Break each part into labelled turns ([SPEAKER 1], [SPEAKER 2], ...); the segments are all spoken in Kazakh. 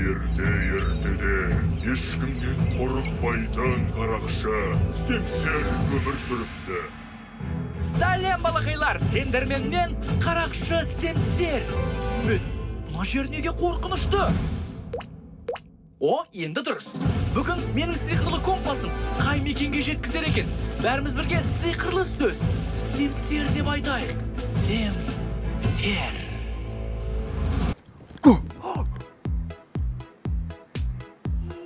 [SPEAKER 1] Ертеде ешкімнен қорықпайтын қарақшы семсер өмір сүріпті.
[SPEAKER 2] Сәлем балақайлар, сендермен мен қарақшы семсер. Мен, мына жер неге қорқынышты? О, енді дұрыс. Бүгін менің сиқырлы компасым қай мекенге жеткізер екен. Бәріміз бірге сиқырлы сөз семсер деп айтайық. Семсер.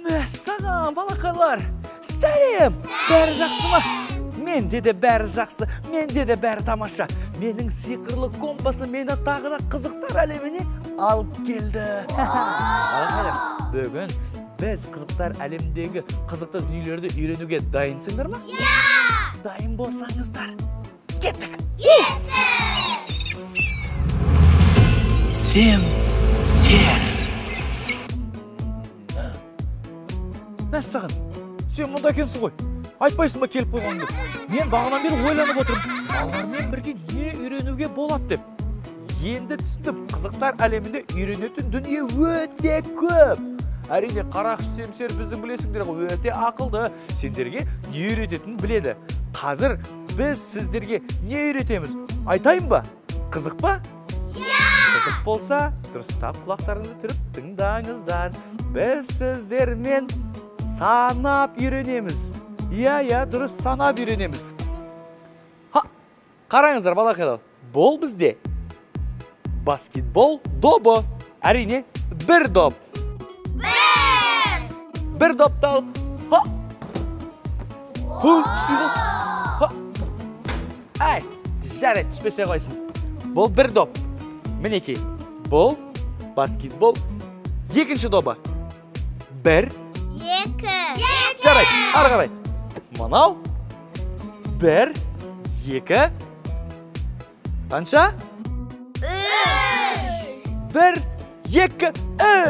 [SPEAKER 2] Мәссаған балақайлар, сәлем! Бәрі жақсы ма? Менде де бәрі жақсы, менде де бәрі тамаша. Менің сиқырлы компасы мені тағы да қызықтар әлеміне алып келді. Балақайлар, бүгін біз қызықтар әлемдегі қызықты дүниелерді үйренуге дайынсыңдар ма?
[SPEAKER 3] Иә!
[SPEAKER 2] Дайын болсаңыздар, кеттік! Семсер. Мәссаған, сен мұнда екенсің ғой. Айтпайсың ба келіп қойғанды? Мен бағанан бері ойланып отырмын. Балалармен бірге не үйренуге болады деп. Енді түстім, қызықтар әлемінде үйренетін дүние өте көп. Әрине, қарақшы семсер біздің білесіңдер ғой, өте ақылды. Сендерге не үйрететінін біледі. Қазір біз сіздерге не үйретеміз? Айтайын ба? Қызық па? Қызық болса, дұрыстап құлақтарыңызды түріп тыңдаңыздар. Біз сіздермен санап үйренеміз. Иә, дұрыс санап үйренеміз. Қараңыздар, балақайлар, бұл бізде баскетбол добы. Әрине, бір доп. Бір допты алып. Түспейді. Әй, жарайды, түспесе қойсын. Бұл бір доп. Мінекей, бұл баскетбол екінші добы. Бір. Жарайды, ары қарай. Мынау. Бір, екі. Қанша? Бір, екі,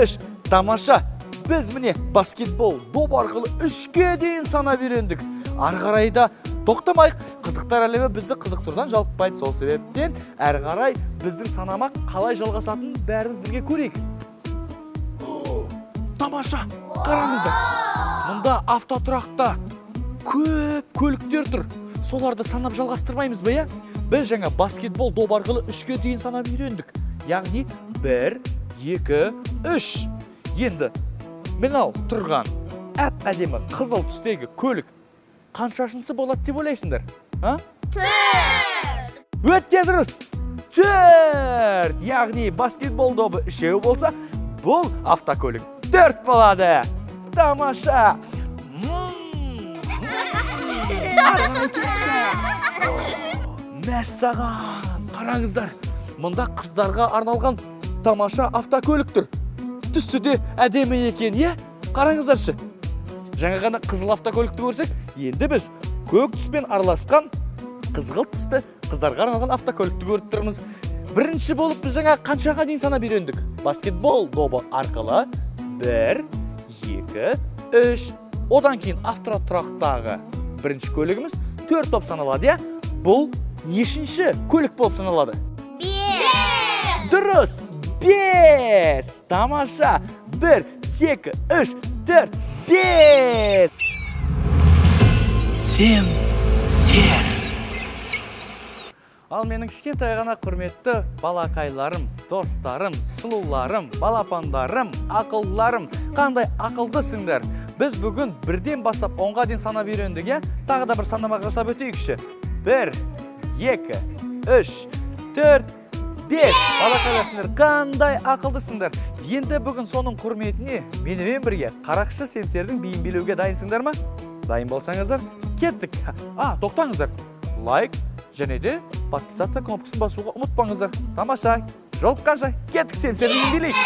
[SPEAKER 2] үш. Тамаша. Біз міне баскетбол доп арқылы үшке дейін санап үйрендік. Ары қарайда тоқтамайық. Қызықтар әлемі бізді қызықтырдан жалықпайды. Сол себептен әрі қарай біздің санамақ қалай жалғасатынын бәріміз бірге көрейік. Тамаша, қараңыздар. Мұнда автотұрақта көп көліктер тұр. Соларды санап жалғастырмаймыз ба, иә? Біз жаңа баскетбол доп арқылы үшке дейін санап үйрендік. Яғни 1, 2, 3. Енді мынау тұрған әп-әдемі қызыл түстегі көлік қаншашынсы болады деп ойлайсыңдар?
[SPEAKER 3] 4.
[SPEAKER 2] Өте дұрыс. 4. Яғни баскетбол добы 3 болса, бұл автокөлік 4 болады. Тамаша. Мәссаған, қараңыздар. Мұнда қыздарға арналған тамаша автокөлік тұр. Түсі де әдемі екен, е? Қараңыздаршы. Жаңа ғана қызыл автокөлікті көрсек, енді біз көк түспен араласқан қызғылт түсті қыздарға арналған автокөлікті көріп тұрмыз. Бірінші болып біз жаңа қаншаға дейін санап үйрендік? Баскетбол добы арқылы 1, 2, 3. Одан кейін автотұрақтағы бірінші көлігіміз 4 топ саналады, е? Бұл нешінші көлік болып саналады?
[SPEAKER 3] 5.
[SPEAKER 2] Дұрыс, 5. Тамаша. 1, 2, 3, 4, 5. Семсер. Ал менің кішкентай ғана құрметті балақайларым, достарым, сұлуларым, балапандарым, ақылларым, қандай ақылдысыңдар. Біз бүгін бірден басып 10-ға дейін санап үйрендік, е? Тағы да бір санамақ жасап өтейікші. 1, 2, 3, 4, 5. Балақайларсыңдар, қандай ақылдысыңдар. Енді бүгін соның құрметіне менімен бірге қарақшы семсердің биін билеуге дайынсыңдар ма? Дайын болсаңыздар, кеттік. Тоқтаңыздар. Лайк және де подписаться кнопкасын басуға ұмытпаңыздар. Тамаша, жолыққанша кеттік семсердің биін билейік.